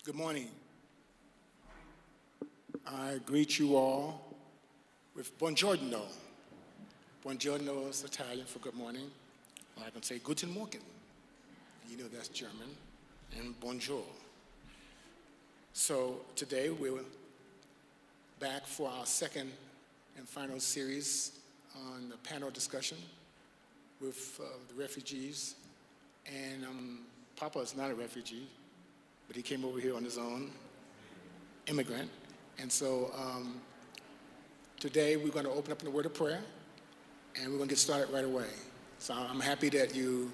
Good morning. I greet you all with buongiorno. Buongiorno is Italian for good morning. Or I can say guten Morgen. You know that's German. And bonjour. So today we're back for our second and final series on the panel discussion with the refugees. And Papa is not a refugee, but he came over here on his own, immigrant. And so today we're going to open up in a word of prayer, and we're going to get started right away. So I'm happy that you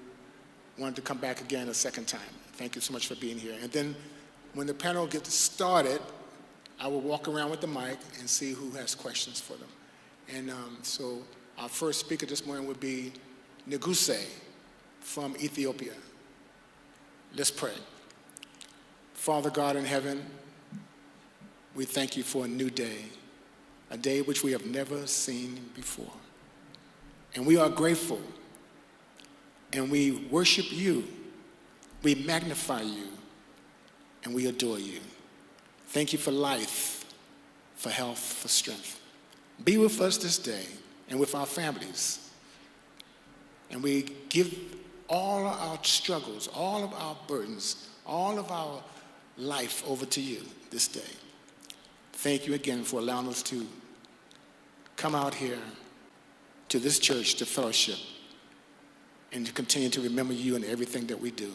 wanted to come back again a second time. Thank you so much for being here. And then when the panel gets started, I will walk around with the mic and see who has questions for them. And so our first speaker this morning would be Neguse from Ethiopia. Let's pray. Father God in heaven, we thank you for a new day, a day which we have never seen before. And we are grateful, and we worship you, we magnify you, and we adore you. Thank you for life, for health, for strength. Be with us this day and with our families. And we give all of our struggles, all of our burdens, all of our life over to you this day. Thank you again for allowing us to come out here to this church to fellowship and to continue to remember you in everything that we do.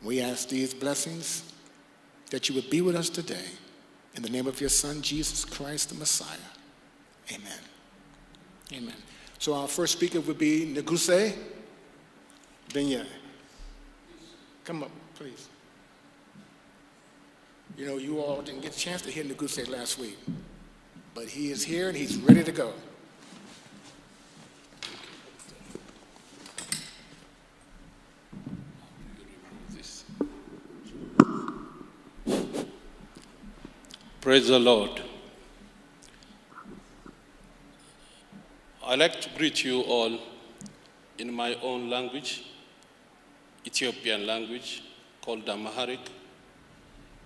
We ask these blessings that you would be with us today. In the name of your Son, Jesus Christ, the Messiah. Amen. Amen. So our first speaker would be Neguse Benya. Come up, please. You know, you all didn't get a chance to hear Neguse last week, but he is here and he's ready to go. Praise the Lord. I'd like to greet you all in my own language, Ethiopian language, called Amharic.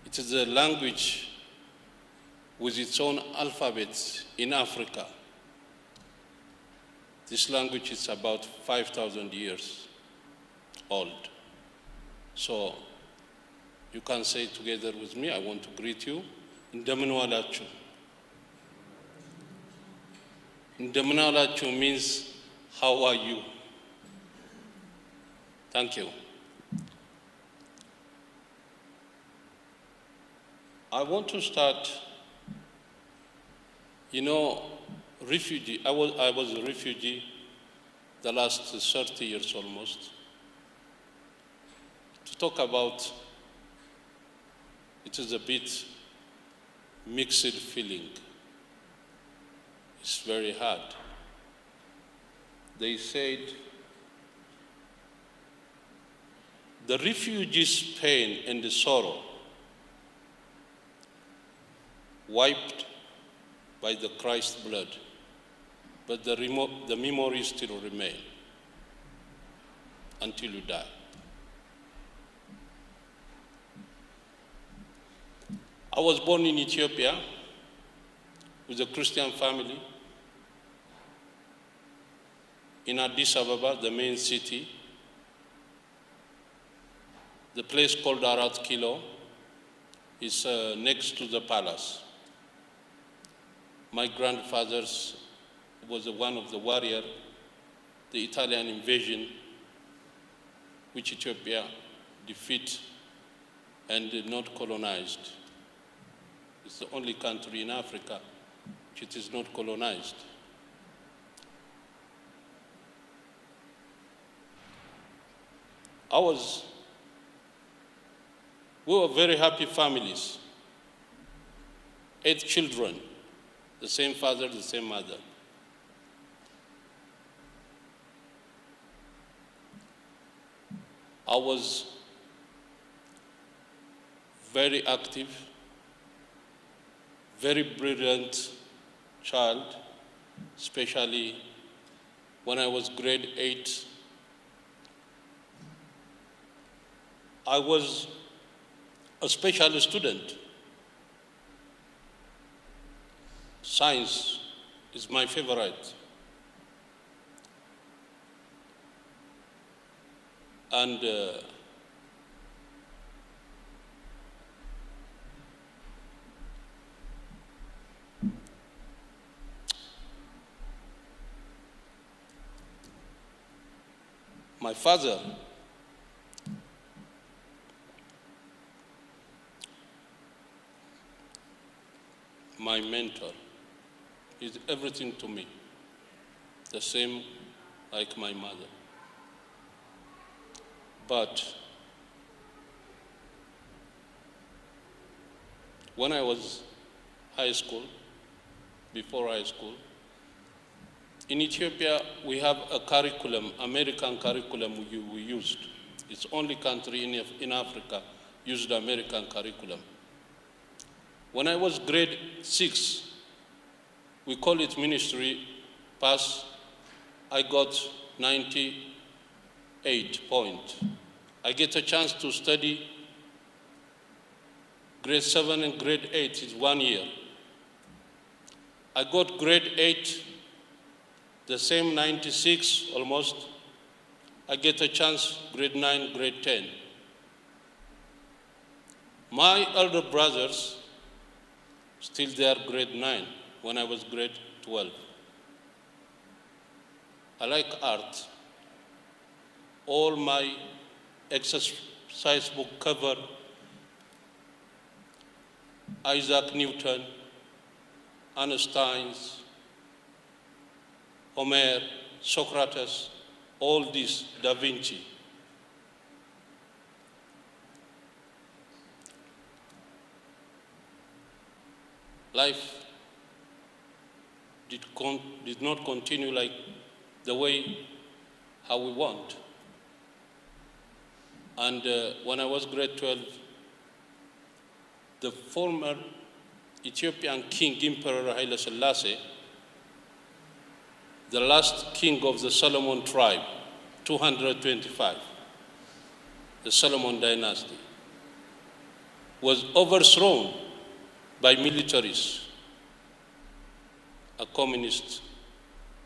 It is a language with its own alphabet in Africa. This language is about 5,000 years old. So you can say together with me, I want to greet you. Ndamunu walachu. Ndamunu walachu means, how are you? Thank you. I want to start, refugee. I was a refugee the last 30 years almost. To talk about, it is a bit mixed feeling. It's very hard. They said, the refugee's pain and the sorrow wiped by the Christ blood, but the memories still remain until you die. I was born in Ethiopia with a Christian family in Addis Ababa, the main city. The place called Arat Kilo is next to the palace. My grandfather was one of the warriors, the Italian invasion, which Ethiopia defeated and not colonized. It's the only country in Africa which is not colonized. We were very happy families, 8 children, the same father, the same mother. I was very active, very brilliant child, especially when I was grade 8. I was a special student. Science is my favorite. And my father, my mentor, is everything to me, the same like my mother. But when I was high school, before high school, in Ethiopia, we have a curriculum, American curriculum we used. It's the only country in Africa used American curriculum. When I was grade 6, we call it ministry pass, I got 98 points. I get a chance to study grade 7 and grade 8 is 1 year. I got grade 8, the same 96 almost. I get a chance, grade 9, grade 10. My elder brothers, still they are grade 9 when I was grade 12. I like art. All my exercise book cover, Isaac Newton, Einstein's, Homer, Socrates, all this, Da Vinci. Life did not continue like the way how we want. And when I was grade 12, the former Ethiopian king, Emperor Haile Selassie, the last king of the Solomon tribe, 225, the Solomon dynasty, was overthrown by militaries, a communist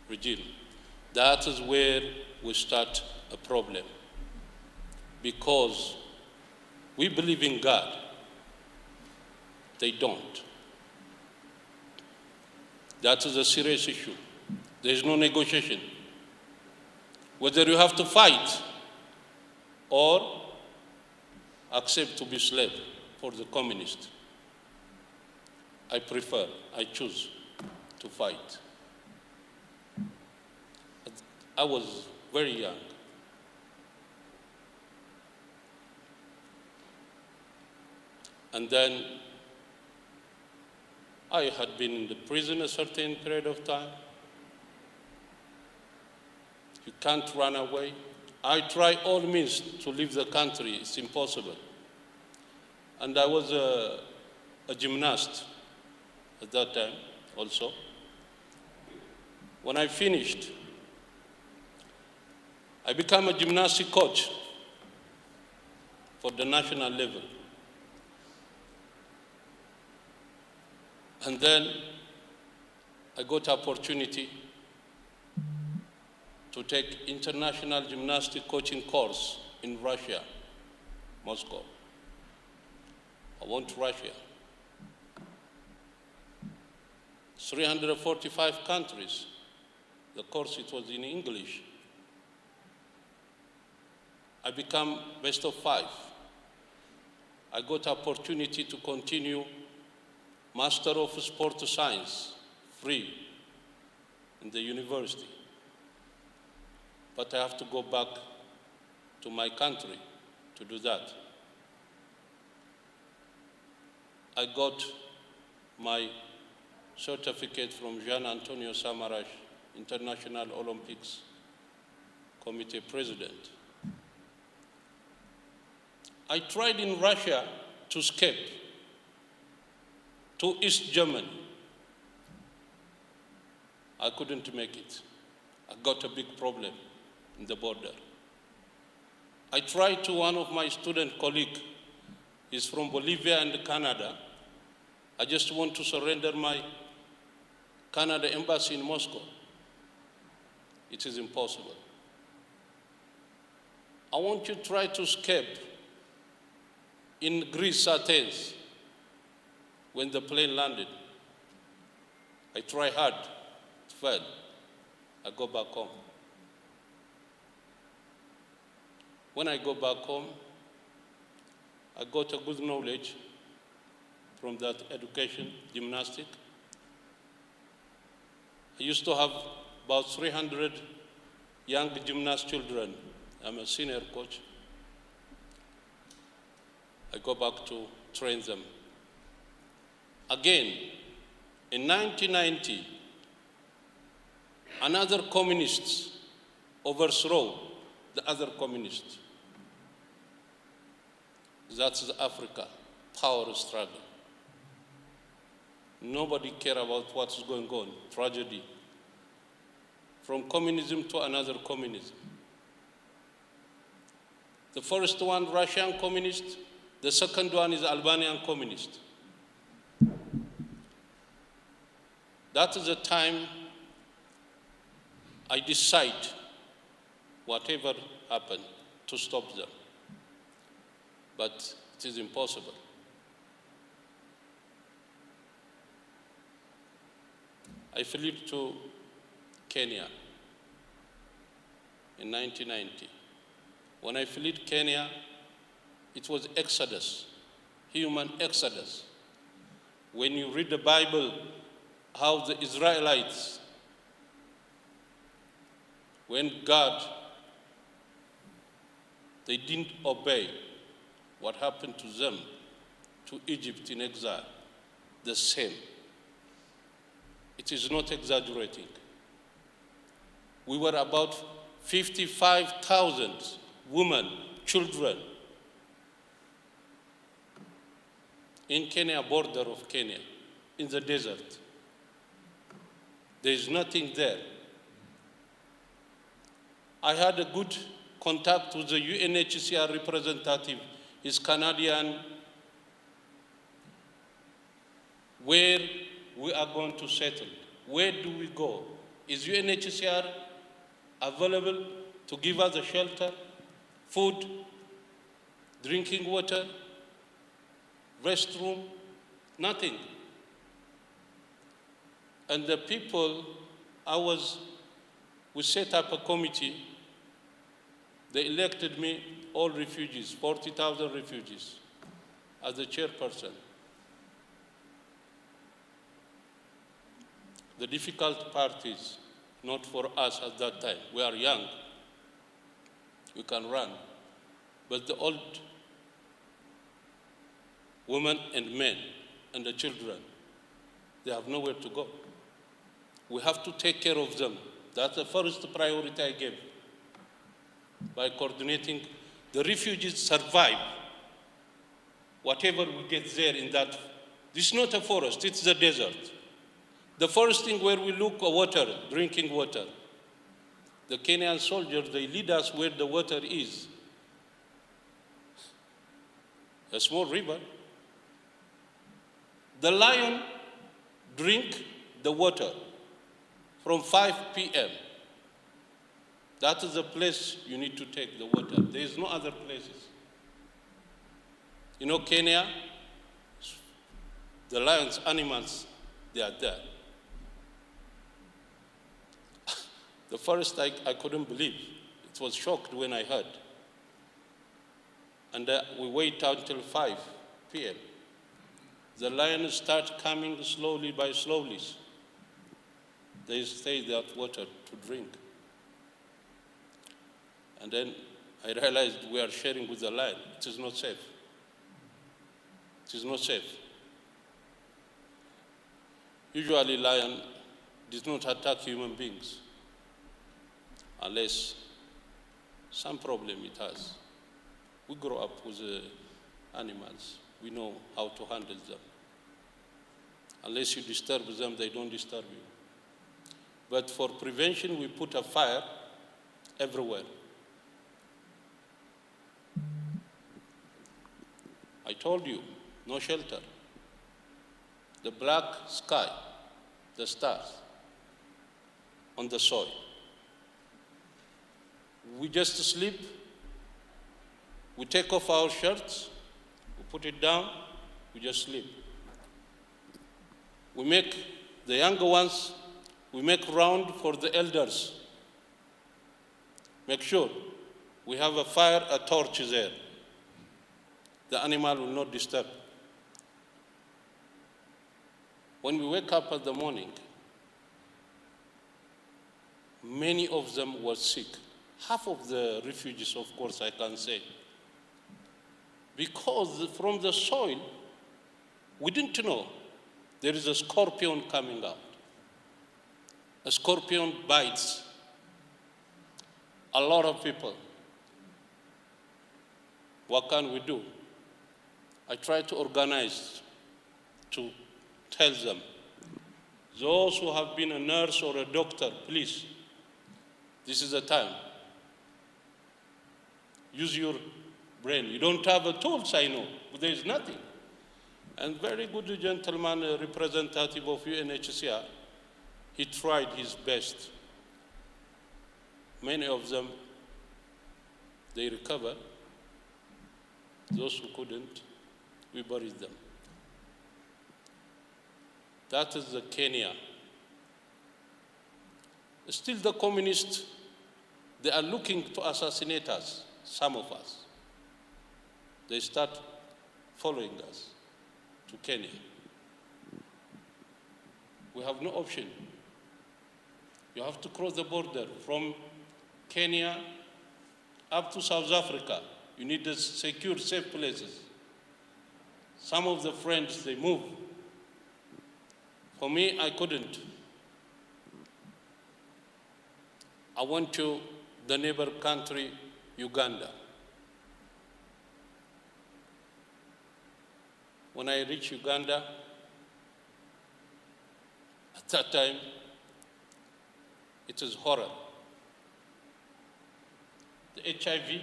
regime. That is where we start a problem, because we believe in God. They don't. That is a serious issue. There is no negotiation. Whether you have to fight or accept to be slave for the communist. I choose to fight. I was very young. And then I had been in the prison a certain period of time. You can't run away. I try all means to leave the country. It's impossible. And I was a gymnast at that time also. When I finished, I became a gymnastic coach for the national level. And then I got opportunity to take international gymnastic coaching course in Russia, Moscow. I went to Russia. 345 countries. The course, it was in English. I became best of 5. I got opportunity to continue Master of Sport Science, free, in the university. But I have to go back to my country to do that. I got my certificate from Jean Antonio Samaras, International Olympics Committee President. I tried in Russia to escape to East Germany. I couldn't make it. I got a big problem in the border. I tried to one of my student colleagues. He's from Bolivia and Canada. I just want to surrender my Canada embassy in Moscow. It is impossible. I want you to try to escape in Greece, Athens, when the plane landed. I try hard, it failed. I go back home. When I go back home, I got a good knowledge from that education, gymnastic. I used to have about 300 young gymnast children. I'm a senior coach. I go back to train them. Again, in 1990, another communist overthrew the other communist. That's Africa, power struggle. Nobody cares about what's going on, tragedy. From communism to another communism. The first one, Russian communist. The second one is Albanian communist. That is the time I decide, whatever happened, to stop them. But it is impossible. I fled to Kenya in 1990. When I fled Kenya, it was exodus, human exodus. When you read the Bible, how the Israelites, when God, they didn't obey, what happened to them, to Egypt in exile, the same. It is not exaggerating. We were about 55,000 women, children, in Kenya, border of Kenya, in the desert. There is nothing there. I had a good contact with the UNHCR representative. He's Canadian. Where we are going to settle? Where do we go? Is UNHCR available to give us a shelter, food, drinking water, restroom? Nothing. And the people, we set up a committee. They elected me, all refugees, 40,000 refugees, as the chairperson. The difficult part is not for us at that time. We are young. We can run. But the old women and men and the children, they have nowhere to go. We have to take care of them. That's the first priority I gave. By coordinating, the refugees survive whatever we get there in that. This is not a forest, it's the desert. The first thing where we look for water, drinking water. The Kenyan soldiers, they lead us where the water is. A small river. The lion drink the water from 5 p.m. That is the place you need to take the water. There is no other places. You know, Kenya, the lions, animals, they are there. The first I couldn't believe. It was shocked when I heard. And we wait until 5 p.m. The lions start coming slowly by slowly. They stay that water to drink. And then I realized we are sharing with the lion. It is not safe. It is not safe. Usually lion does not attack human beings unless some problem it has. We grow up with animals. We know how to handle them. Unless you disturb them, they don't disturb you. But for prevention, we put a fire everywhere. I told you, no shelter. The black sky, the stars on the soil. We just sleep, we take off our shirts, we put it down, we just sleep. We make the younger ones, we make round for the elders. Make sure we have a fire, a torch there. The animal will not disturb. When we wake up in the morning, many of them were sick. Half of the refugees, of course, I can say. Because from the soil, we didn't know there is a scorpion coming out. A scorpion bites a lot of people. What can we do? I try to organize to tell them, those who have been a nurse or a doctor, please, this is the time. Use your brain. You don't have the tools, I know, but there is nothing. And very good gentleman, representative of UNHCR, he tried his best. Many of them, they recovered. Those who couldn't, we buried them. That is the Kenya. Still the communists, they are looking to assassinate us, some of us. They start following us to Kenya. We have no option. You have to cross the border from Kenya up to South Africa. You need to secure, safe places. Some of the friends, they move. For me, I couldn't. I went to the neighbor country, Uganda. When I reached Uganda, at that time, it was horror. The HIV,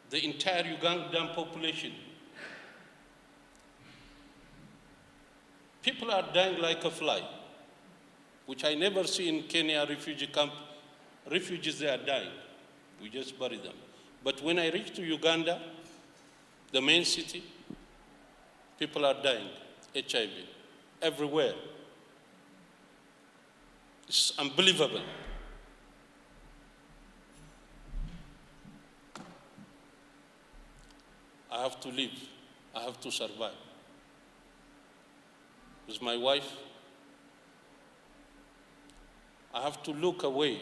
the entire Ugandan population. People are dying like a fly, which I never see in Kenya refugee camp. Refugees, they are dying. We just bury them. But when I reached to Uganda, the main city, people are dying, HIV, everywhere. It's unbelievable. I have to live. I have to survive. With my wife, I have to look away.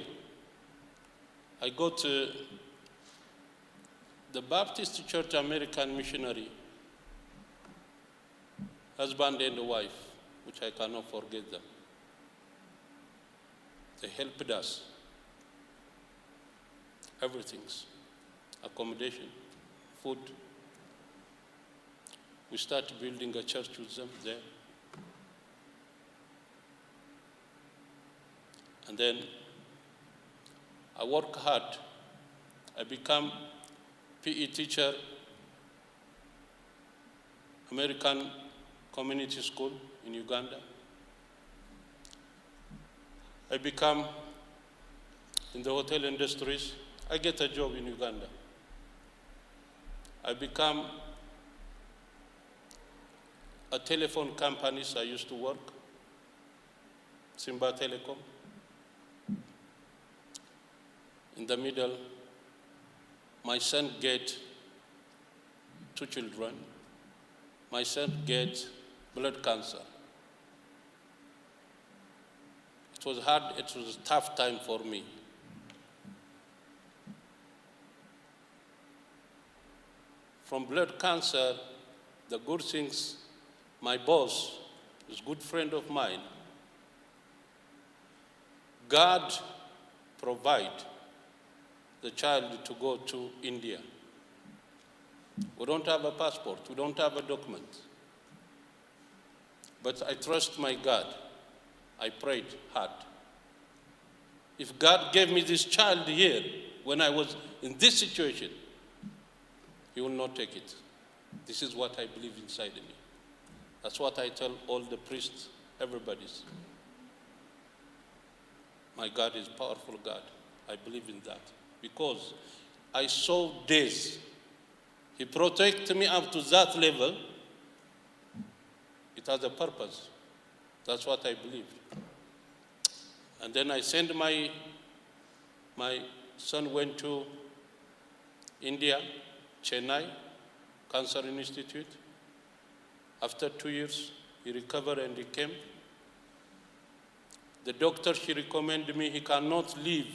I go to the Baptist Church American missionary, husband and wife, which I cannot forget them. They helped us. Everything. Accommodation, food. We started building a church with them there. And then I work hard. I become PE teacher, American Community School in Uganda. I become in the hotel industries. I get a job in Uganda. I become a telephone companies I used to work, Simba Telecom. In the middle, my son get 2 children. My son get blood cancer. It was hard, it was a tough time for me. From blood cancer, the good things, my boss is a good friend of mine. God provide the child to go to India. We don't have a passport, we don't have a document. But I trust my God. I prayed hard. If God gave me this child here when I was in this situation, he will not take it. This is what I believe inside me. That's what I tell all the priests, everybody's. My God is powerful God. I believe in that. Because I saw days. He protected me up to that level. It has a purpose. That's what I believe. And then I sent my son went to India, Chennai, Cancer Institute. After 2 years, he recovered and he came. The doctor, she recommended me, he cannot live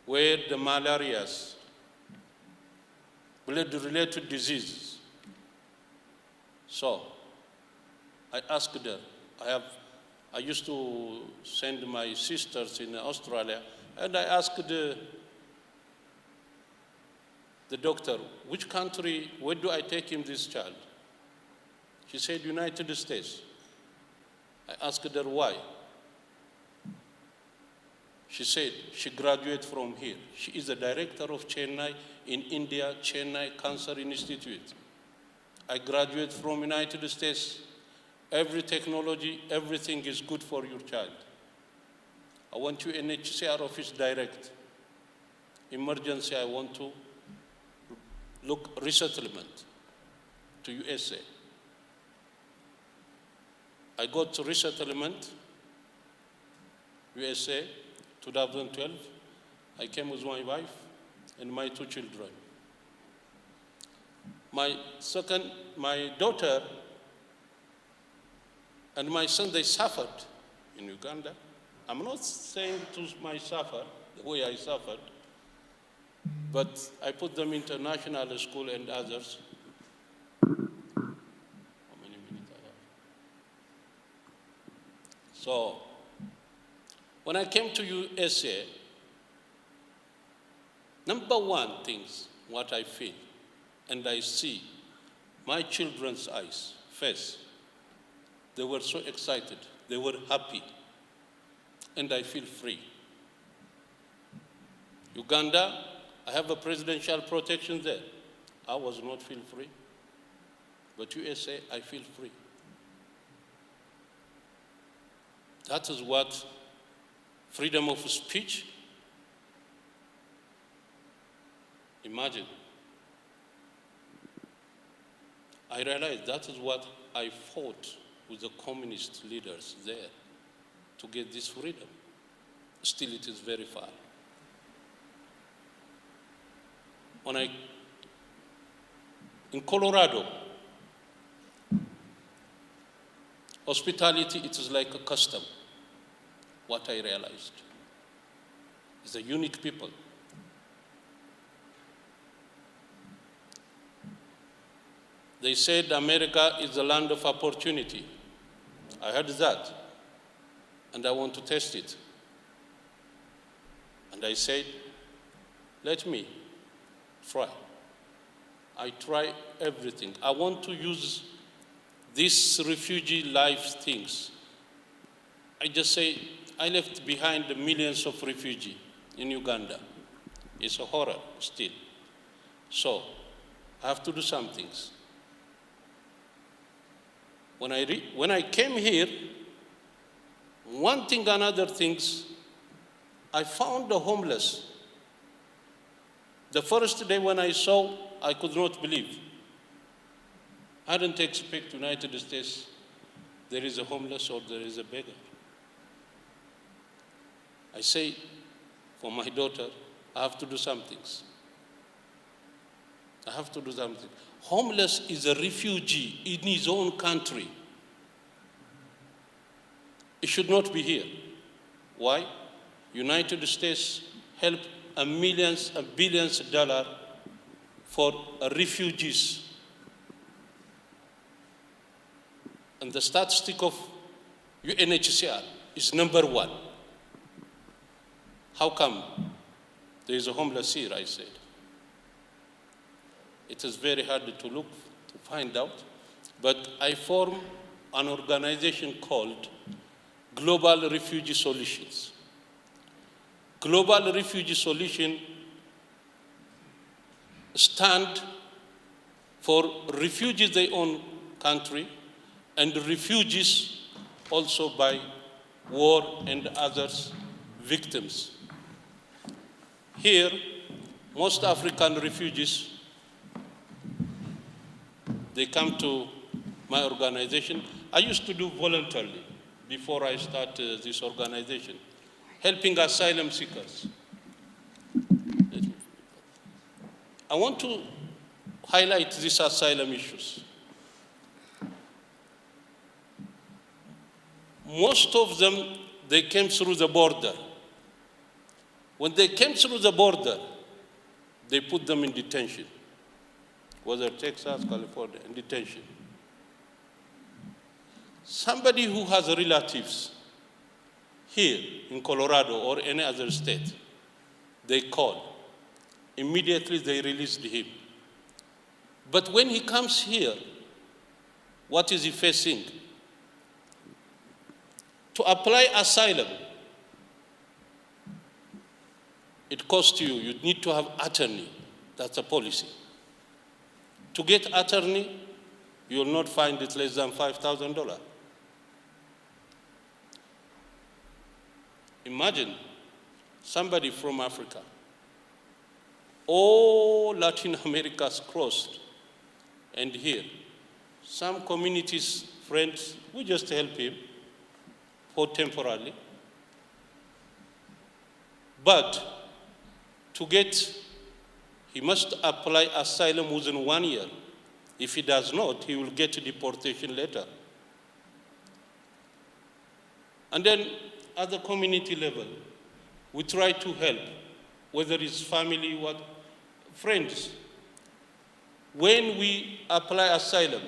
where the malarias, blood-related diseases. So, I asked her, I used to send my sisters in Australia, and I asked the doctor, which country, where do I take him, this child? She said, United States. I asked her why. She said she graduated from here. She is the director of Chennai in India, Chennai Cancer Institute. I graduated from United States. Every technology, everything is good for your child. I want to NHCR office direct. Emergency, I want to look resettlement to USA. I got to resettlement, USA, 2012. I came with my wife and my 2 children. My daughter and my son, they suffered in Uganda. I'm not saying to my suffer the way I suffered, but I put them into national school and others. How many minutes I have? So, when I came to USA, number one things, what I feel, and I see my children's eyes, face, they were so excited, they were happy, and I feel free. Uganda, I have a presidential protection there. I was not feel free, but USA, I feel free. That is what freedom of speech. Imagine. I realized that is what I fought with the communist leaders there to get this freedom. Still, it is very far. In Colorado, hospitality, it is like a custom. What I realized is a unique people. They said America is the land of opportunity. I heard that, and I want to test it. And I said, let me try. I try everything. I want to use these refugee life things. I just say, I left behind the millions of refugees in Uganda. It's a horror still. So, I have to do some things. When I came here, one thing and other things, I found the homeless. The first day when I saw, I could not believe. I didn't expect United States there is a homeless or there is a beggar. I say, for my daughter, I have to do some things. I have to do something. Homeless is a refugee in his own country. It should not be here. Why? United States helped millions and billions of dollars for refugees. And the statistic of UNHCR is number 1. How come there is a homeless here, I said. It is very hard to look, to find out, but I formed an organization called Global Refugee Solutions. Global Refugee Solution stand for refugees their own country and refugees also by war and others victims. Here, most African refugees, they come to my organization. I used to do voluntarily before I started this organization, helping asylum seekers. I want to highlight these asylum issues. Most of them, they came through the border. When they came through the border, they put them in detention, whether Texas, California, in detention. Somebody who has relatives here in Colorado or any other state, they call. Immediately they released him. But when he comes here, what is he facing? To apply asylum, it costs you. You need to have attorney. That's a policy. To get attorney, you will not find it less than $5,000. Imagine somebody from Africa, all Latin America's crossed, and here, some communities, friends, we just help him for temporarily. But to get, he must apply asylum within 1 year. If he does not, he will get deportation later. And then at the community level, we try to help, whether it's family, what, friends. When we apply asylum,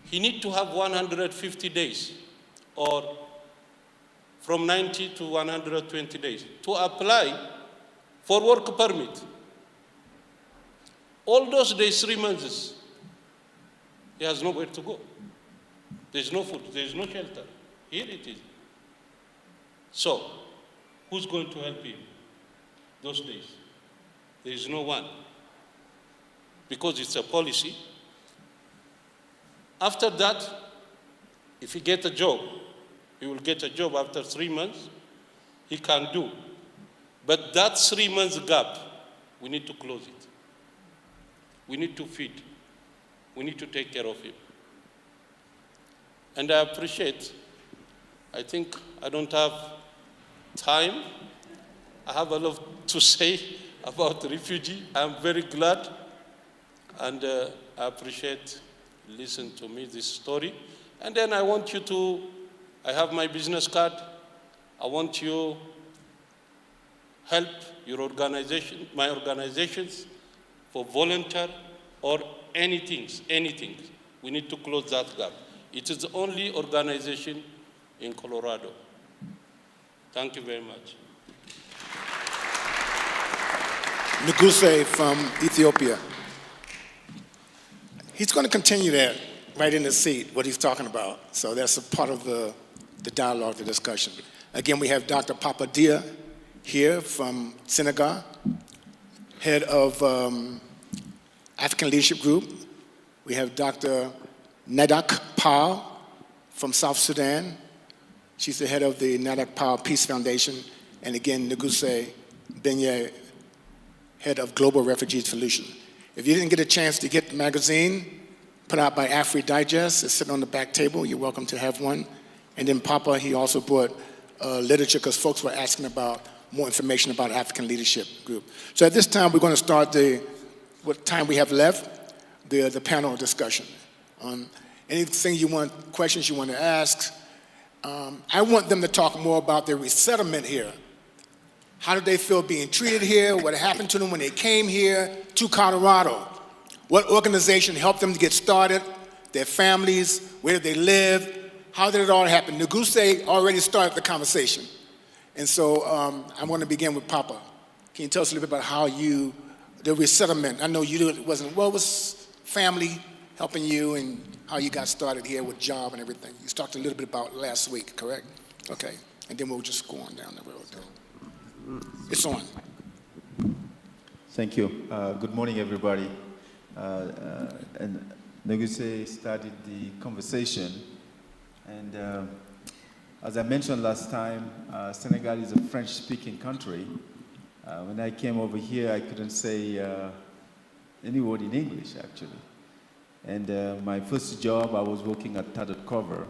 he needs to have 150 days, or from 90 to 120 days, to apply for work permit. All those days, 3 months, he has nowhere to go. There's no food, there's no shelter. Here it is. So, who's going to help him those days? There is no one. Because it's a policy. After that, if he gets a job, he will get a job after 3 months, he can do. But that 3 months gap, we need to close it. We need to feed. We need to take care of him. And I appreciate, I think I don't have time. I have a lot to say about the refugee. I'm very glad, and I appreciate listen to me this story. And then I want you to, I have my business card. I want you help your organization, my organizations, for volunteer or anything. We need to close that gap. It is the only organization in Colorado. Thank you very much. Nuguse from Ethiopia. He's going to continue that right in the seat, what he's talking about. So that's a part of the dialogue, the discussion. Again, we have Dr. Papa Dia here from Senegal, head of African Leadership Group. We have Dr. Nadak Pal from South Sudan. She's the head of the Nadak Pal Peace Foundation. And again, Nuguse Benye, head of Global Refugee Solution. If you didn't get a chance to get the magazine put out by Afri Digest, it's sitting on the back table. You're welcome to have one. And then Papa, he also brought literature because folks were asking about more information about African Leadership Group. So at this time, we're going to start what time we have left, the panel discussion. Anything you want, questions you want to ask. I want them to talk more about their resettlement here. How did they feel being treated here? What happened to them when they came here to Colorado? What organization helped them to get started? Their families, where did they live? How did it all happen? Nuguse already started the conversation. And so I'm going to begin with Papa. Can you tell us a little bit about how the resettlement, I know it wasn't, what was family helping you and how you got started here with job and everything? You talked a little bit about last week, correct? Okay, and then we'll just go on down the road. It's on. Thank you. Good morning, everybody. and Neguse started the conversation. And as I mentioned last time, Senegal is a French-speaking country. When I came over here, I couldn't say any word in English, actually. And my first job, I was working at Tattered Cover.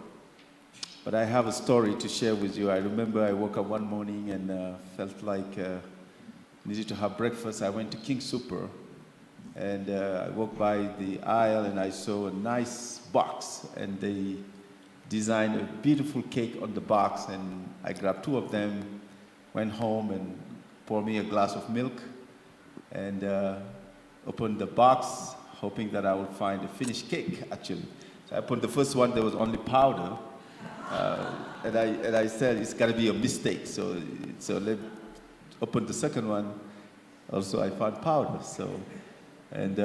But I have a story to share with you. I remember I woke up one morning and felt like needed to have breakfast. I went to King Super, and I walked by the aisle and I saw a nice box, and they designed a beautiful cake on the box, and I grabbed 2 of them, went home and poured me a glass of milk, and opened the box, hoping that I would find a finished cake, actually. So I opened the first one, there was only powder, and I said, it's gotta be a mistake, so let open the second one, also I found powder, so. And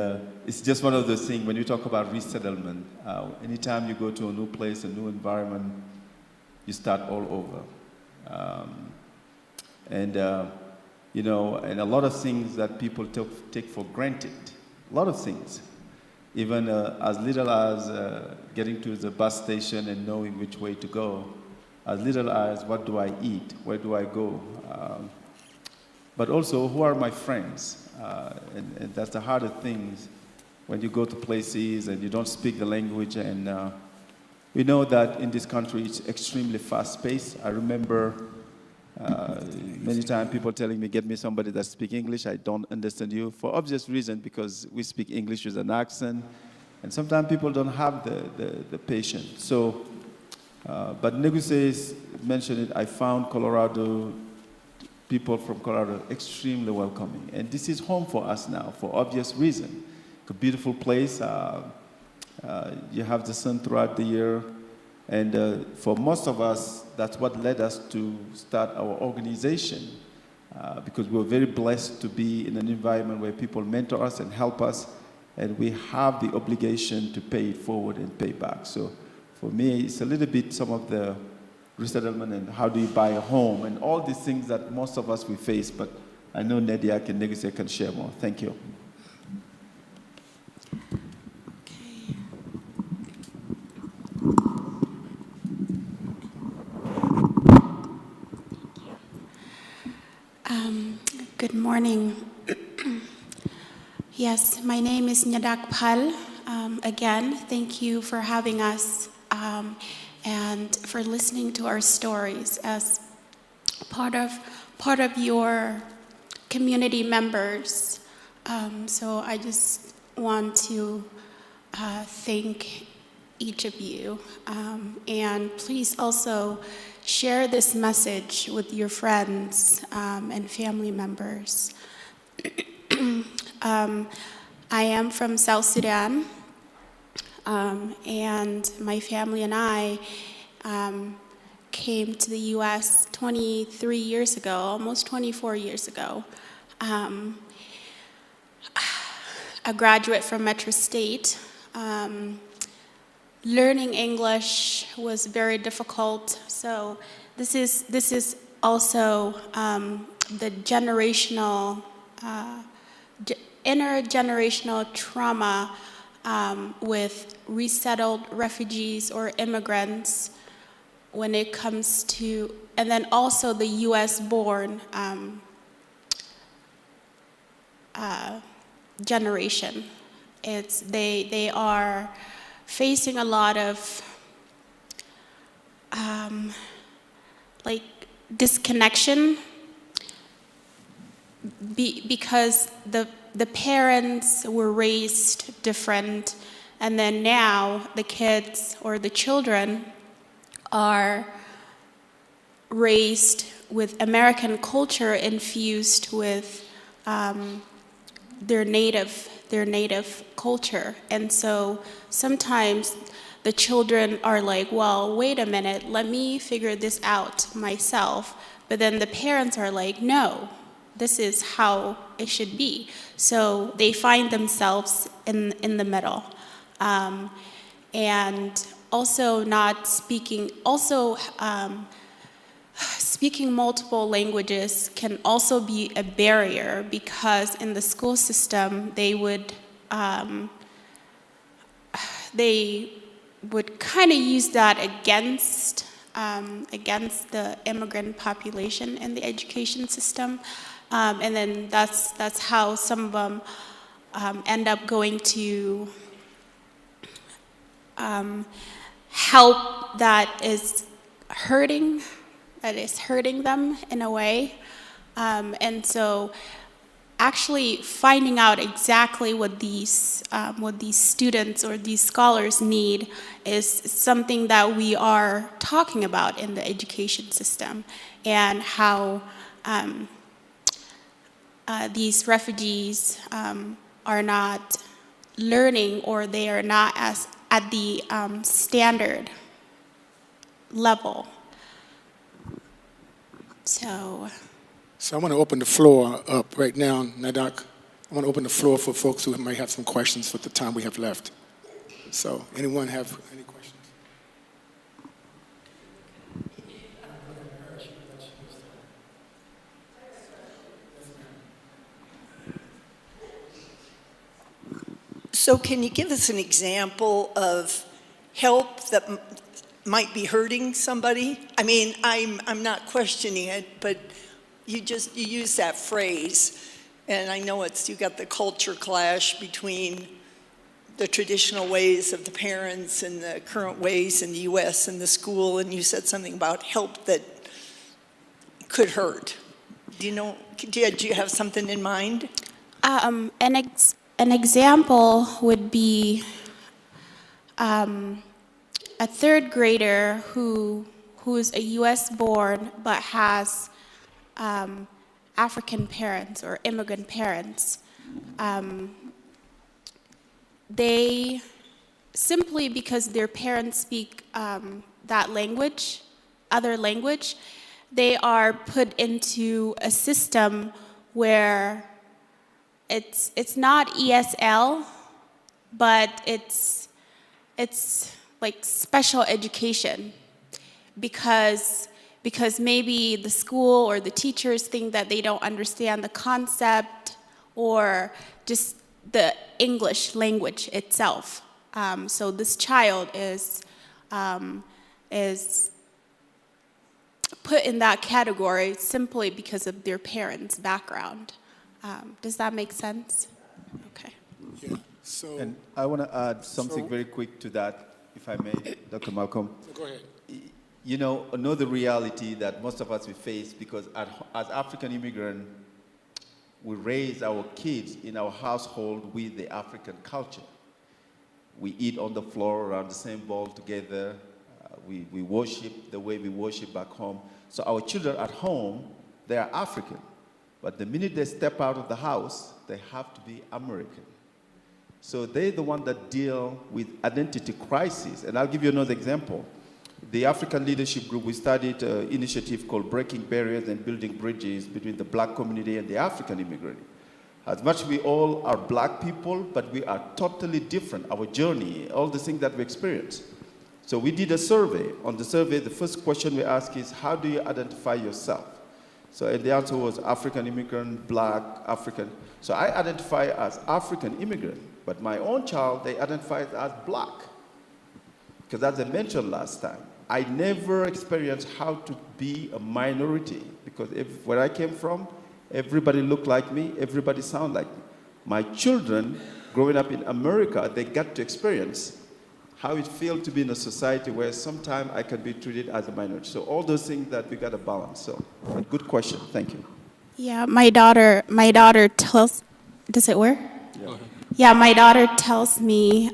it's just one of those things, when you talk about resettlement, anytime you go to a new place, a new environment, you start all over. You know, and a lot of things that people take for granted, a lot of things. Even as little as getting to the bus station and knowing which way to go, as little as what do I eat, where do I go, but also who are my friends. And that's the harder things when you go to places and you don't speak the language. And we know that in this country it's extremely fast-paced. I remember many times people telling me, get me somebody that speaks English. I don't understand you, for obvious reason, because we speak English with an accent. And sometimes people don't have the patience. So, but Neguse mentioned it, I found Colorado, people from Colorado extremely welcoming. And this is home for us now, for obvious reason. It's a beautiful place. You have the sun throughout the year. And for most of us, that's what led us to start our organization, because we were very blessed to be in an environment where people mentor us and help us, and we have the obligation to pay it forward and pay back. So for me, it's a little bit some of the resettlement and how do you buy a home and all these things that most of us we face, but I know Nediak and Neguse can share more. Thank you. Good morning. Yes, my name is Nyadak Pal. Again, thank you for having us and for listening to our stories as part of your community members. So I just want to thank each of you, and please also share this message with your friends and family members. I am from South Sudan, and my family and I came to the U.S. 23 years ago, almost 24 years ago. A graduate from Metro State. Learning English was very difficult, so this is also the generational, intergenerational trauma with resettled refugees or immigrants when it comes to, and then also the US-born generation. They are facing a lot of like disconnection because the parents were raised different, and then now the kids or the children are raised with American culture infused with their native culture. And so sometimes the children are like, well, wait a minute, let me figure this out myself. But then the parents are like, no, this is how it should be. So they find themselves in the middle. And also not speaking, speaking multiple languages can also be a barrier, because in the school system, they would they would kind of use that against the immigrant population in the education system, and then that's how some of them end up going to help that is hurting them in a way, and so actually finding out exactly what these students or these scholars need is something that we are talking about in the education system, and how these refugees are not learning, or they are not as at the standard level. So I want to open the floor up right now, Nadak. I want to open the floor for folks who might have some questions for the time we have left. So, anyone have any questions? So can you give us an example of help that might be hurting somebody? I mean, I'm not questioning it, but you use that phrase, and I know you got the culture clash between the traditional ways of the parents and the current ways in the U.S. and the school, and you said something about help that could hurt. Do you have something in mind? An example would be a third grader who is a U.S. born but has African parents or immigrant parents. They, simply because their parents speak that language, other language, they are put into a system where it's not ESL, but it's like special education, because maybe the school or the teachers think that they don't understand the concept or just the English language itself. So this child is put in that category simply because of their parents' background. Does that make sense? Okay. Yeah. So, And I want to add something very quick to that, if I may, Dr. Malcolm. go ahead. You know, another reality that most of us we face, because as African immigrants, we raise our kids in our household with the African culture. We eat on the floor around the same bowl together. We worship the way we worship back home. So our children at home, they are African. But the minute they step out of the house, they have to be American. So they're the one that deal with identity crisis. And I'll give you another example. The African Leadership Group, we started an initiative called Breaking Barriers and Building Bridges between the black community and the African immigrant. As much as we all are black people, but we are totally different, our journey, all the things that we experience. So we did a survey. On the survey, the first question we ask is, how do you identify yourself? So and the answer was African immigrant, black, African. So I identify as African immigrant, but my own child, they identify as black. Because as I mentioned last time, I never experienced how to be a minority, because where I came from, everybody looked like me, everybody sounded like me. My children, growing up in America, they got to experience how it feels to be in a society where sometimes I can be treated as a minority. So all those things that we got to balance. So, good question. Thank you. Yeah, my daughter tells, does it work? Yeah, my daughter tells me,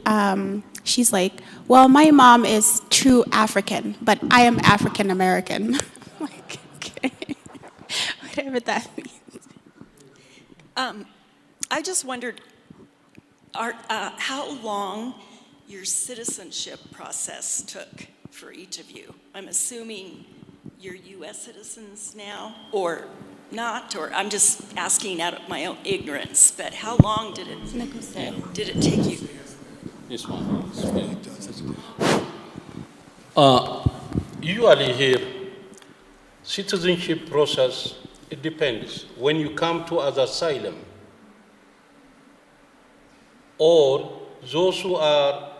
she's like, well, my mom is true African, but I am African American. I'm like, okay, whatever that means. I just wondered how long your citizenship process took for each of you. I'm assuming you're U.S. citizens now, or not, or I'm just asking out of my own ignorance, but how long did it take you? This one. Usually here, citizenship process, it depends. When you come to as asylum, or those who are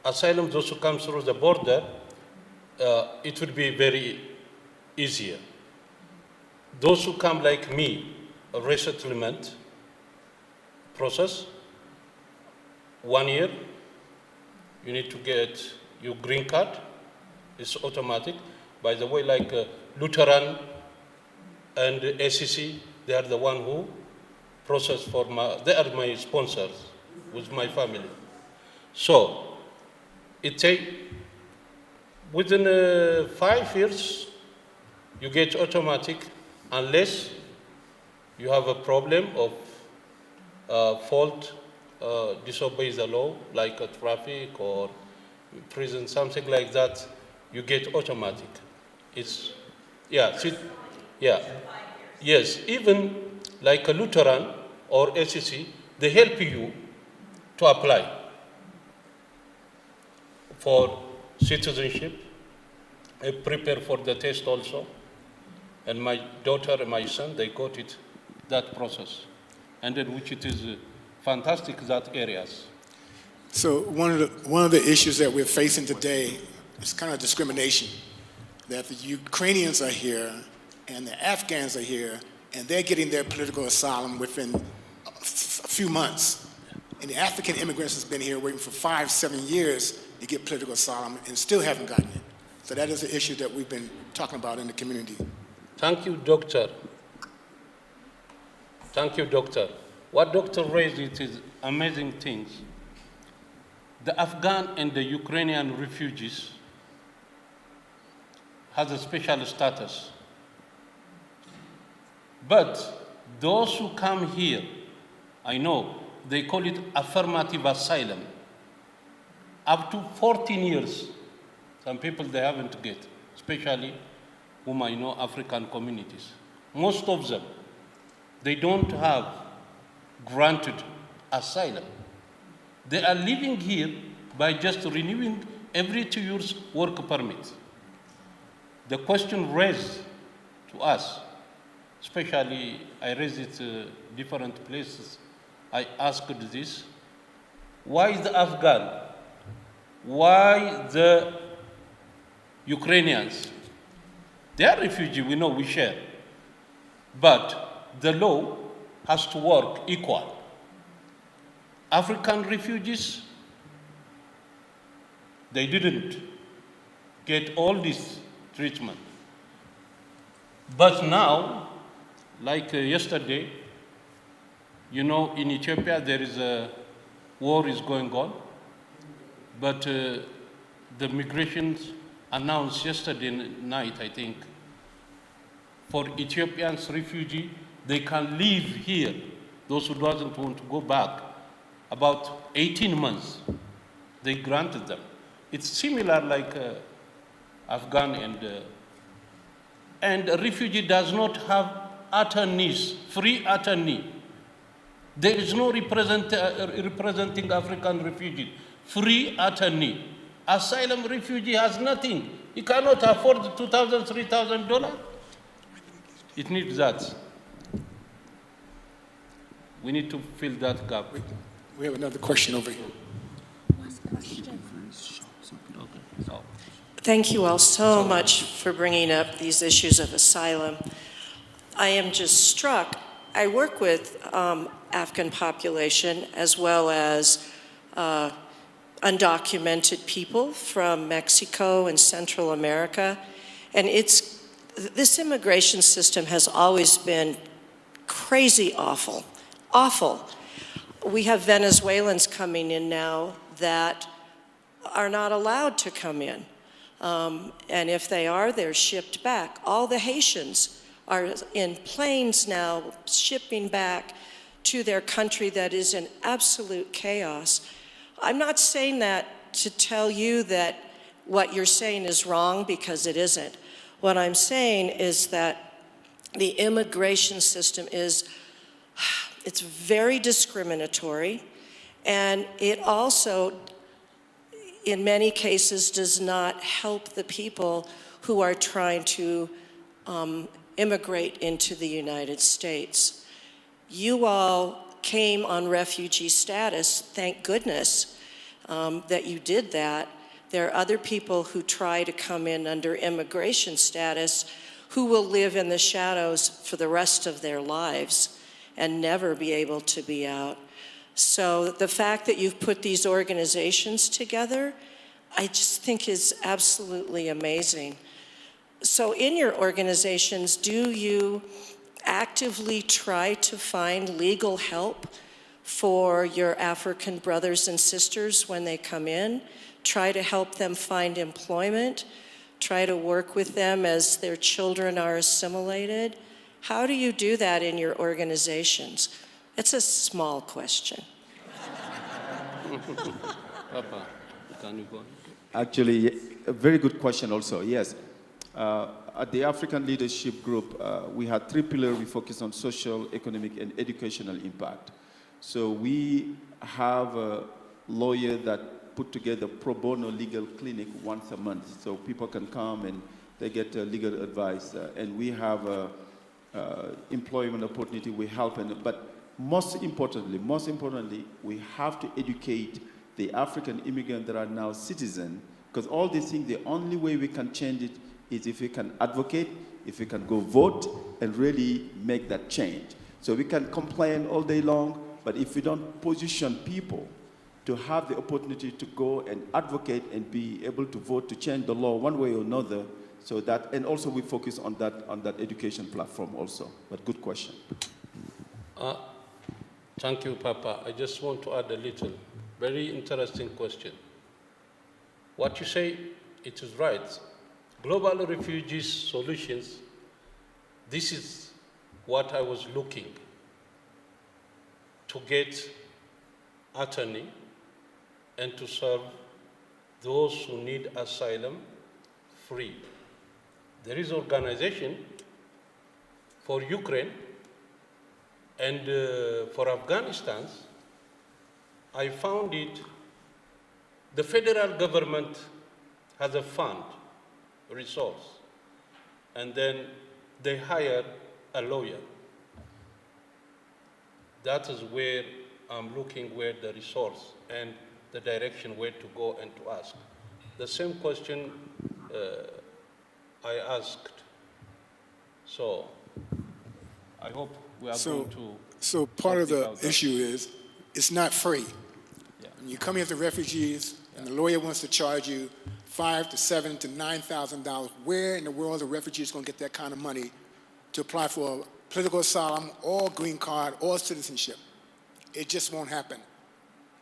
asylum, those who come through the border, it would be very easier. Those who come like me, a resettlement process, 1 year, you need to get your green card. It's automatic. By the way, like Lutheran and ACC, they are the one who process for they are my sponsors with my family. So it take, within 5 years, you get automatic unless you have a problem of fault, disobey the law, like a traffic or prison, something like that, you get automatic. It's, yeah, yeah. Yes, even like a Lutheran or ACC, they help you to apply for citizenship. I prepare for the test also. And my daughter and my son, they got it, that process. And then which it is fantastic, that areas. So one of the issues that we're facing today is kind of discrimination, that the Ukrainians are here and the Afghans are here, and they're getting their political asylum within a few months. And the African immigrants has been here waiting for 5-7 years to get political asylum and still haven't gotten it. So that is an issue that we've been talking about in the community. Thank you, doctor. Thank you, doctor. What doctor raised, it is amazing things. The Afghan and the Ukrainian refugees has a special status. But those who come here, I know, they call it affirmative asylum. Up to 14 years, some people they haven't get, especially whom I know, African communities. Most of them, they don't have granted asylum. They are living here by just renewing every 2 years work permit. The question raised to us, especially I raised it different places, I asked this, why the Afghan, why the Ukrainians? They are refugees, we know, we share. But the law has to work equal. African refugees, they didn't get all this treatment. But now, like yesterday, you know, in Ethiopia there is a war is going on, but the migrations announced yesterday night, I think, for Ethiopians refugees, they can live here, those who doesn't want to go back, about 18 months, they granted them. It's similar like Afghan and a refugee does not have attorneys, free attorney. There is no representing African refugee, free attorney. Asylum refugee has nothing. He cannot afford $2,000, $3,000. It needs that. We need to fill that gap. We have another question over here. Thank you all so much for bringing up these issues of asylum. I am just struck. I work with Afghan population as well as undocumented people from Mexico and Central America. And this immigration system has always been crazy awful, awful. We have Venezuelans coming in now that are not allowed to come in. And if they are, they're shipped back. All the Haitians are in planes now, shipping back to their country that is in absolute chaos. I'm not saying that to tell you that what you're saying is wrong, because it isn't. What I'm saying is that the immigration system it's very discriminatory, and it also, in many cases, does not help the people who are trying to immigrate into the United States. You all came on refugee status. Thank goodness that you did that. There are other people who try to come in under immigration status who will live in the shadows for the rest of their lives and never be able to be out. So the fact that you've put these organizations together, I just think is absolutely amazing. So in your organizations, do you actively try to find legal help for your African brothers and sisters when they come in? Try to help them find employment? Try to work with them as their children are assimilated? How do you do that in your organizations? It's a small question. Papa, can you go on? Actually, a very good question also, yes. At the African Leadership Group, we had 3 pillars. We focus on social, economic, and educational impact. So we have a lawyer that put together pro bono legal clinic once a month. So people can come and they get legal advice. And we have employment opportunity, we help. But most importantly, we have to educate the African immigrants that are now citizens, because all these things, the only way we can change it is if we can advocate, if we can go vote, and really make that change. So we can complain all day long, but if we don't position people to have the opportunity to go and advocate and be able to vote to change the law one way or another, so that, and also we focus on that education platform also. But good question. Thank you, Papa. I just want to add a little. Very interesting question. What you say, it is right. Global refugees solutions, this is what I was looking to get attorney and to serve those who need asylum free. There is organization for Ukraine and for Afghanistan. I found it, the federal government has a fund, resource, and then they hire a lawyer. That is where I'm looking, where the resource and the direction where to go and to ask. The same question I asked. So I hope we are going to... So part of the out that. issue is, it's not free. Yeah. When you come here as a refugees, and the lawyer wants to charge you $5,000 to $7,000 to $9,000, where in the world are refugees going to get that kind of money to apply for political asylum or green card or citizenship? It just won't happen.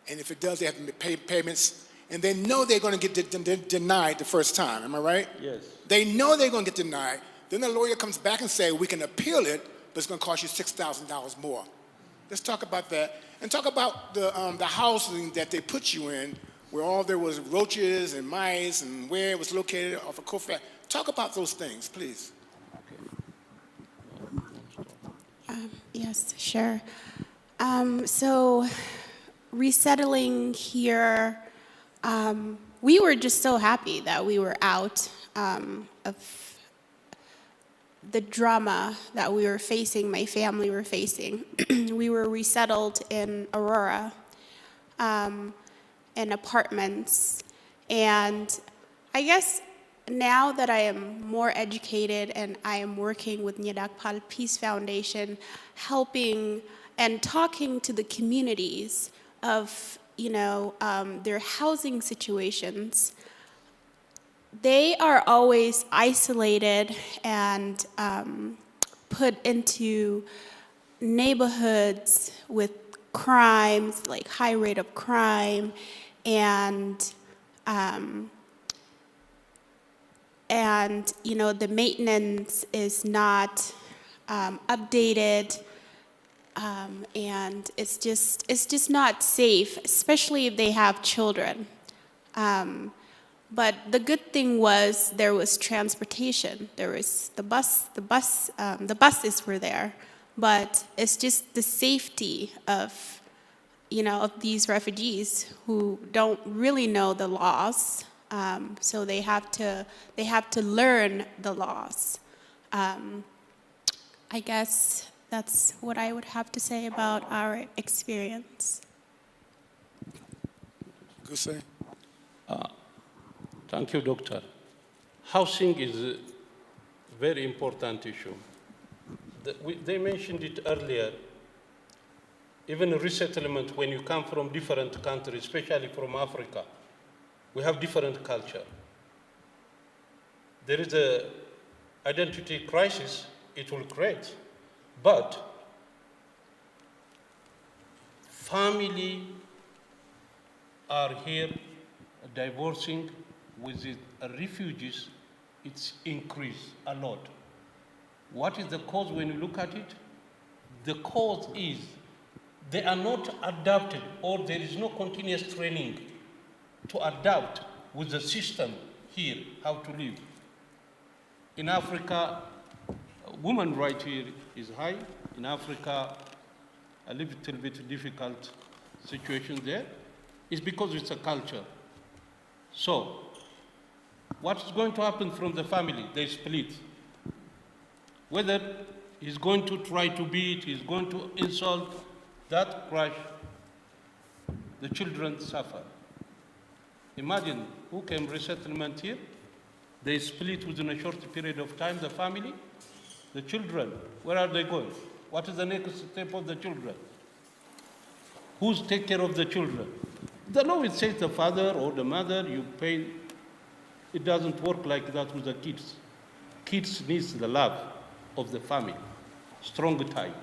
And if it does, they have to pay payments, and they know they're going to get denied the first time. Am I right? Yes. They know they're going to get denied. Then the lawyer comes back and says, we can appeal it, but it's going to cost you $6,000 more. Let's talk about that. And talk about the housing that they put you in, where all there was roaches and mice, and where it was located off of Kofar. Talk about those things, please. Yes, sure. So resettling here, we were just so happy that we were out of the drama that we were facing, my family were facing. We were resettled in Aurora, in apartments. And I guess now that I am more educated and I am working with Nyadakpal Peace Foundation, helping and talking to the communities of, their housing situations, they are always isolated and put into neighborhoods with crimes, like high rate of crime, and the maintenance is not updated, and it's just not safe, especially if they have children. But the good thing was there was transportation. There was the buses were there, but it's just the safety of, of these refugees who don't really know the laws. So they have to learn the laws. I guess That's what I would have to say about our experience. Gusay? Thank you, Doctor. Housing is a very important issue. They mentioned it earlier. Even resettlement, when you come from different countries, especially from Africa, we have different culture. There is an identity crisis it will create, but family are here divorcing with the refugees, it's increased a lot. What is the cause when you look at it? The cause is they are not adapted, or there is no continuous training to adapt with the system here, how to live. In Africa, women right here is high. In Africa, a little bit difficult situation there. It's because it's a culture. So, what is going to happen from the family? They split. Whether he's going to try to beat, he's going to insult, that crash, the children suffer. Imagine who came resettlement here, they split within a short period of time, the family, the children, where are they going? What is the next step of the children? Who's take care of the children? The law will say the father or the mother, you pay. It doesn't work like that with the kids. Kids need the love of the family, strong tie.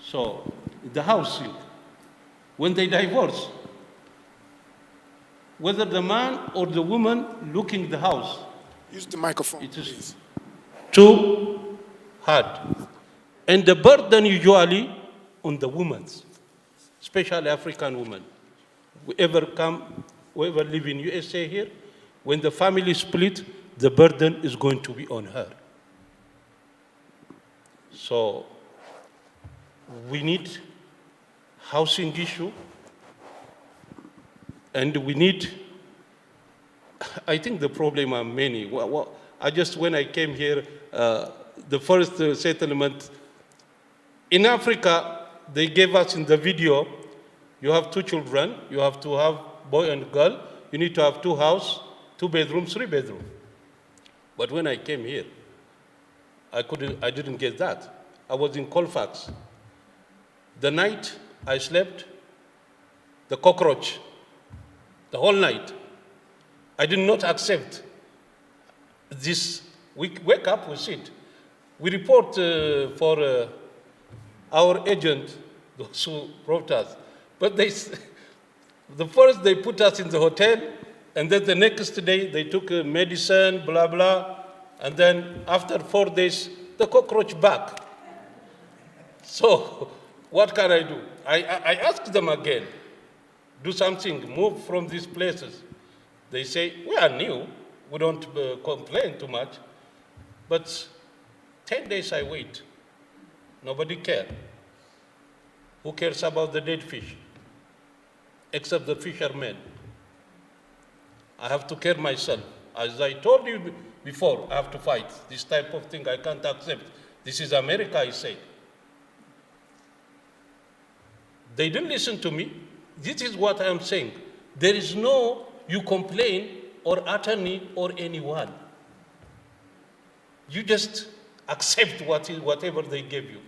So the housing, when they divorce, whether the man or the woman looking the house, Use the microphone, it is please. too hard. And the burden usually on the women, especially African women. Whoever live in USA here, when the family split, the burden is going to be on her. So we need housing issue, and we need, I think the problem are many. When I came here, the first settlement, in Africa, they gave us in the video, you have 2 children, you have to have boy and girl, you need to have 2 houses, 2 bedrooms, 3 bedrooms. But when I came here, I didn't get that. I was in Colfax. The night I slept, the cockroach, the whole night. I did not accept this. We wake up, we sit. We report for our agent, those who brought us. But the first they put us in the hotel, and then the next day they took medicine, blah, blah. And then after 4 days, the cockroach back. So what can I do? I asked them again, do something, move from these places. They say, we are new, we don't complain too much. But 10 days I wait, nobody cares. Who cares about the dead fish? Except the fishermen. I have to care myself. As I told you before, I have to fight. This type of thing I can't accept. This is America, I say. They didn't listen to me. This is what I am saying. There is no, you complain, or attorney, or anyone. You just accept whatever they give you.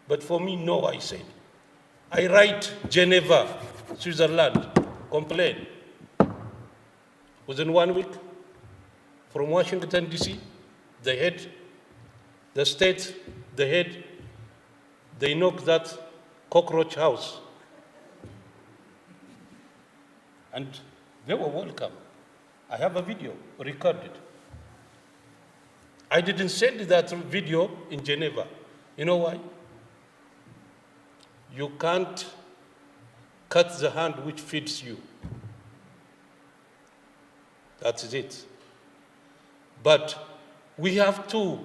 But for me, no, I say. I write Geneva, Switzerland, complain. Within 1 week, from Washington, D.C., the head, the state, the head, they knock that cockroach house. And they were welcome. I have a video recorded. I didn't send that video in Geneva. You know why? You can't cut the hand which feeds you. That is it. But we have to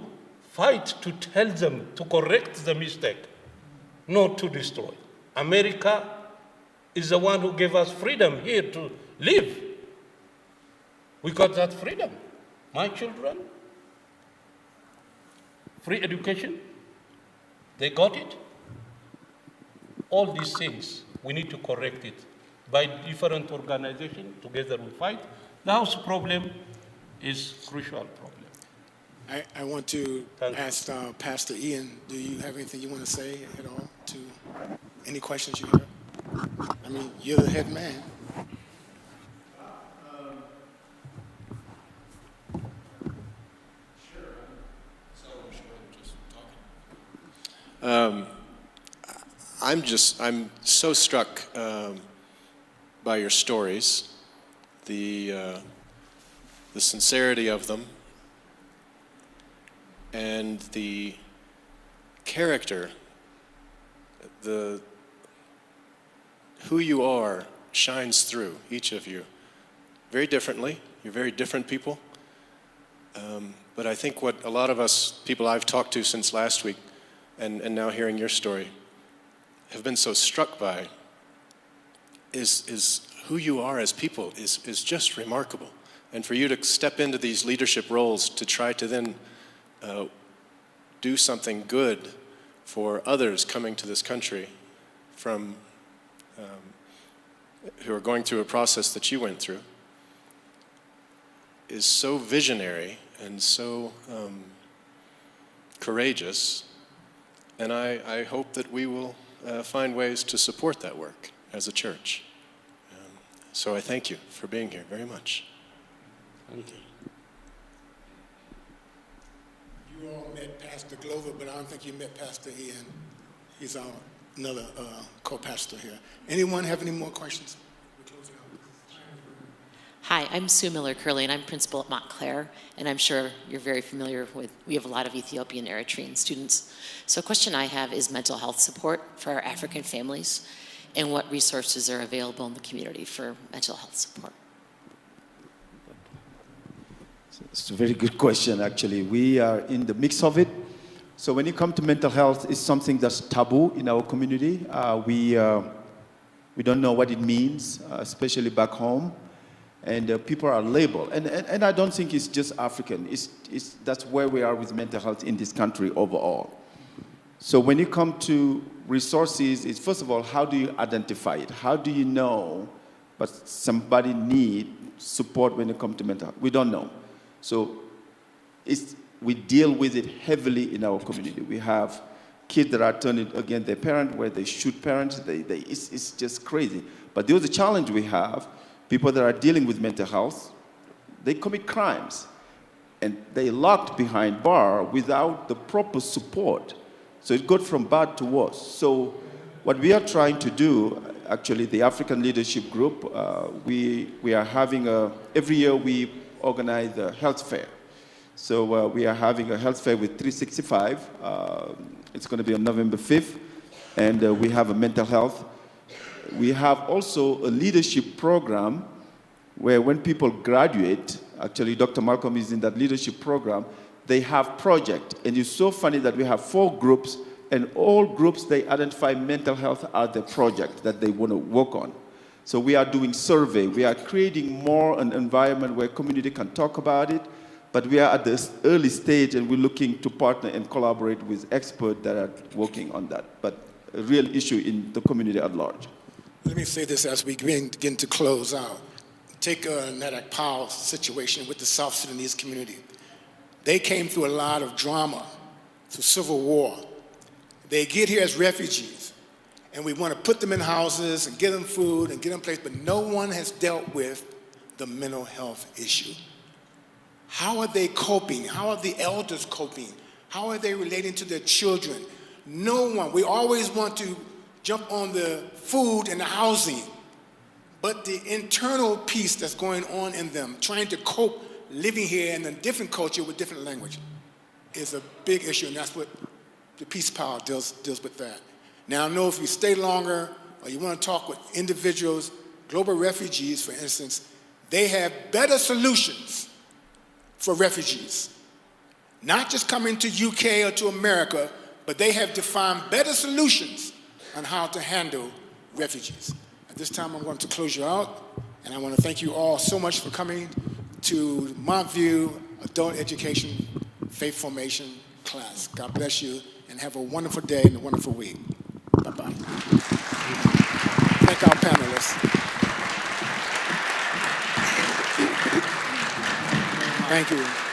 fight to tell them to correct the mistake, not to destroy. America is the one who gave us freedom here to live. We got that freedom. My children, free education, They got it? All these things, we need to correct it. By different organizations, together we fight. The house problem is crucial problem. I want to Thank you. ask Pastor Ian, do you have anything you want to say at all to any questions you have? I mean, you're the head man. I'm so struck by your stories, the sincerity of them, and the character, who you are shines through, each of you, very differently. You're very different people. But I think what a lot of us, people I've talked to since last week, and now hearing your story, have been so struck by is who you are as people is just remarkable. And for you to step into these leadership roles to try to then do something good for others coming to this country from who are going through a process that you went through is so visionary and so courageous. And I hope that we will find ways to support that work as a church. So I thank you for being here very much. Thank you. You all met Pastor Glover, but I don't think you met Pastor Ian. He's our another co-pastor here. Anyone have any more questions? We're closing out. Hi, I'm Sue Miller-Curley, and I'm principal at Montclair, and I'm sure you're very familiar with, we have a lot of Ethiopian Eritrean students. So a question I have is mental health support for our African families, and what resources are available in the community for mental health support. It's a very good question, actually. We are in the mix of it. So when you come to mental health, it's something that's taboo in our community. We don't know what it means, especially back home. And people are labeled. And I don't think it's just African. That's where we are with mental health in this country overall. So when you come to resources, it's first of all, how do you identify it? How do you know but somebody need support when it comes to mental health? We don't know. So we deal with it heavily in our community. We have kids that are turning against their parent, where they shoot parents. It's just crazy. But the other challenge we have, people that are dealing with mental health, they commit crimes. And they locked behind bar without the proper support. So it goes from bad to worse. So what we are trying to do, actually, the African Leadership Group, we are having every year we organize a health fair. So we are having a health fair with 365. It's going to be on November 5th. And we have a mental health. We have also a leadership program where when people graduate, actually Dr. Malcolm is in that leadership program, they have project. And it's so funny that we have 4 groups, and all groups, they identify mental health as the project that they want to work on. So we are doing survey. We are creating more an environment where community can talk about it, but we are at this early stage, and we're looking to partner and collaborate with experts that are working on that. But a real issue in the community at large. Let me say this as we begin to close out. Take Nadak Powell's situation with the South Sudanese community. They came through a lot of drama, through civil war. They get here as refugees, and we want to put them in houses and get them food and get them place, but no one has dealt with the mental health issue. How are they coping? How are the elders coping? How are they relating to their children? No one. We always want to jump on the food and the housing, but the internal piece that's going on in them, trying to cope, living here in a different culture with different language, is a big issue, and that's what the Peace Power deals with that. Now, I know if you stay longer or you want to talk with individuals, global refugees, for instance, they have better solutions for refugees. Not just coming to UK or to America, but they have defined better solutions on how to handle refugees. At this time, I'm going to close you out, and I want to thank you all so much for coming to Montview Adult Education Faith Formation class. God bless you, and have a wonderful day and a wonderful week. Bye-bye. Thank our panelists. Thank you.